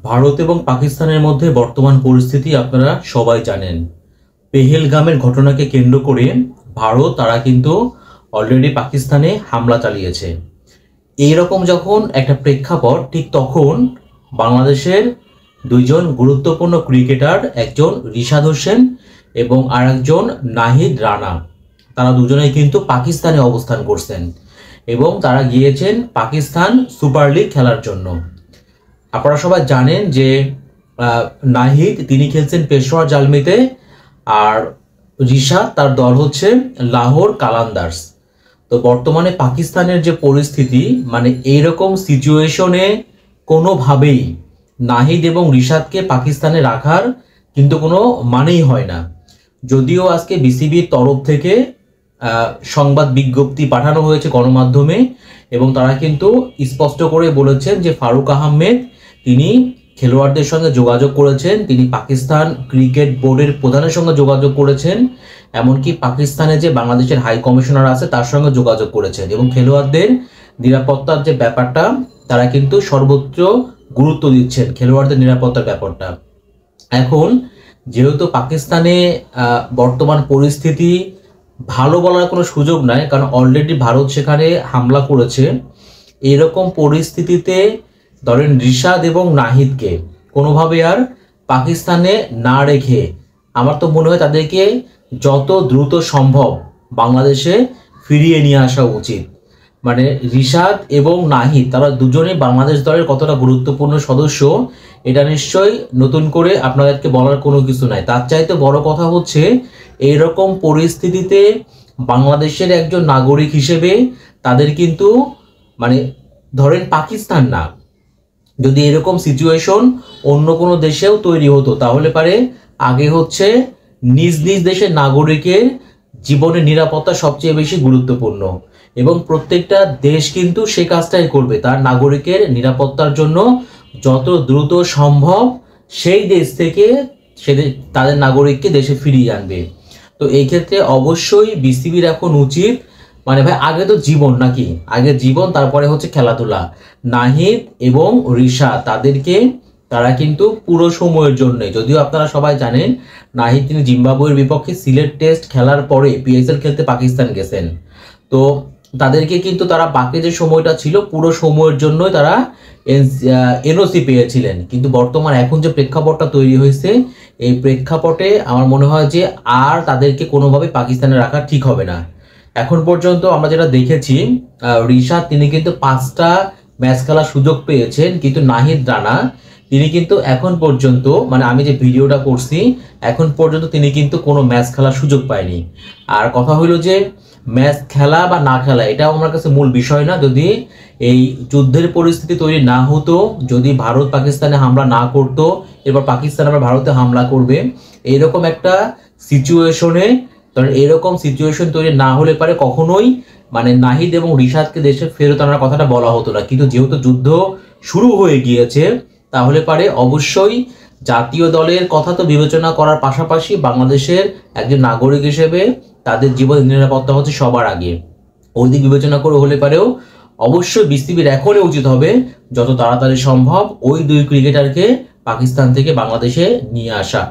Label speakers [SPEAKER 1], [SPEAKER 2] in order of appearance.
[SPEAKER 1] ভারত এবং পাকিস্তানের মধ্যে বর্তমান পরিস্থিতি আপনারা সবাই জানেন। পেহেলগামের ঘটনাকে কেন্দ্র করে ভারত তারা কিন্তু অলরেডি পাকিস্তানে হামলা চালিয়েছে। এইরকম যখন একটা প্রেক্ষাপট, ঠিক তখন বাংলাদেশের দুইজন গুরুত্বপূর্ণ ক্রিকেটার, একজন রিশাদ হোসেন এবং আরেকজন নাহিদ রানা, তারা দুজনেই কিন্তু পাকিস্তানে অবস্থান করছেন এবং তারা গিয়েছেন পাকিস্তান সুপার লিগ খেলার জন্য। আপনারা সবাই জানেন যে নাহিদ তিনি খেলছেন পেশোয়ার জালমিতে, আর রিশাদ তার দল হচ্ছে লাহোর কালান্দার্স। তো বর্তমানে পাকিস্তানের যে পরিস্থিতি, মানে এইরকম সিচুয়েশনে কোনোভাবেই নাহিদ এবং রিশাদকে পাকিস্তানে রাখার কিন্তু কোনো মানেই হয় না। যদিও আজকে বিসিবির তরফ থেকে সংবাদ বিজ্ঞপ্তি পাঠানো হয়েছে গণমাধ্যমে এবং তারা কিন্তু স্পষ্ট করে বলেছেন যে ফারুক আহমেদ তিনি খেলোয়াড়দের সঙ্গে যোগাযোগ করেছেন, তিনি পাকিস্তান ক্রিকেট বোর্ডের প্রধানের সঙ্গে যোগাযোগ করেছেন, এমনকি পাকিস্তানে যে বাংলাদেশের হাই কমিশনার আছে তার সঙ্গে যোগাযোগ করেছেন এবং খেলোয়াড়দের নিরাপত্তার যে ব্যাপারটা তারা কিন্তু সর্বোচ্চ গুরুত্ব দিচ্ছেন, খেলোয়াড়দের নিরাপত্তার ব্যাপারটা। এখন যেহেতু পাকিস্তানে বর্তমান পরিস্থিতি ভালো বলার কোনো সুযোগ নাই, কারণ অলরেডি ভারত সেখানে হামলা করেছে। এরকম পরিস্থিতিতে ধরেন রিশাদ এবং নাহিদকে কোনোভাবে আর পাকিস্তানে না রেখে আমার তো মনে হয় তাদেরকে যত দ্রুত সম্ভব বাংলাদেশে ফিরিয়ে নিয়ে আসা উচিত। মানে রিশাদ এবং নাহিদ তারা দুজনেই বাংলাদেশ দলের কতটা গুরুত্বপূর্ণ সদস্য এটা নিশ্চয়ই নতুন করে আপনাদেরকে বলার কোনো কিছু নাই। তার চাইতে বড় কথা হচ্ছে এইরকম পরিস্থিতিতে বাংলাদেশের একজন নাগরিক হিসেবে তাদের কিন্তু মানে ধরেন পাকিস্তান না, যদি এরকম সিচুয়েশন অন্য কোনো দেশেও তৈরি হতো তাহলে পারে আগে হচ্ছে নিজ নিজ দেশের নাগরিকের জীবনের নিরাপত্তা সবচেয়ে বেশি গুরুত্বপূর্ণ এবং প্রত্যেকটা দেশ কিন্তু সে কাজটাই করবে, তার নাগরিকের নিরাপত্তার জন্য যত দ্রুত সম্ভব সেই দেশ থেকে সে তাদের নাগরিককে দেশে ফিরিয়ে আনবে। তো এই ক্ষেত্রে অবশ্যই বিসিবির এখন উচিত, মানে ভাই আগে তো জীবন নাকি, আগে জীবন তারপরে হচ্ছে খেলাধুলা। নাহিদ এবং রিশাদ তাদেরকে তারা কিন্তু পুরো সময়ের জন্য, যদিও আপনারা সবাই জানেন নাহিদ তিনি জিম্বাবুয়ের বিপক্ষে সিলেট টেস্ট খেলার পরে পিএসএল খেলতে পাকিস্তান গেছেন, তো তাদেরকে কিন্তু তারা বাকি যে সময়টা ছিল পুরো সময়ের জন্যই তারা এনওসি পেয়েছিলেন। কিন্তু বর্তমান এখন যে প্রেক্ষাপটটা তৈরি হয়েছে এই প্রেক্ষাপটে আমার মনে হয় যে আর তাদেরকে কোনোভাবে পাকিস্তানে রাখা ঠিক হবে না। এখন পর্যন্ত আমরা যেটা দেখেছি রিশাদ তিনি কিন্তু 5টা ম্যাচ খেলার সুযোগ পেয়েছেন, কিন্তু নাহিদ রানা তিনি কিন্তু এখন পর্যন্ত, মানে আমি যে ভিডিওটা করছি এখন পর্যন্ত তিনি কিন্তু কোনো ম্যাচ খেলার সুযোগ পায়নি। আর কথা হলো যে ম্যাচ খেলা বা না খেলা এটা আমার কাছে মূল বিষয় না। যদি এই যুদ্ধের পরিস্থিতি তৈরি না হতো, যদি ভারত পাকিস্তানে হামলা না করতো, এরপর পাকিস্তান আবার ভারতে হামলা করবে, এইরকম একটা সিচুয়েশনে, কারণ এরকম সিচুয়েশন তৈরি না হলে পারে কখনোই মানে নাহিদ এবং রিশাদকে দেশে ফেরত আনার কথাটা বলা হতো না। কিন্তু যেহেতু যুদ্ধ শুরু হয়ে গিয়েছে তাহলে পারে অবশ্যই জাতীয় দলের কথা তো বিবেচনা করার পাশাপাশি বাংলাদেশের একজন নাগরিক হিসেবে তাদের জীবনের নিরাপত্তা হচ্ছে সবার আগে, ওই দিক বিবেচনা করে হলে পারেও অবশ্যই বিসিবির এখনই উচিত হবে যত তাড়াতাড়ি সম্ভব ওই দুই ক্রিকেটারকে পাকিস্তান থেকে বাংলাদেশে নিয়ে আসা।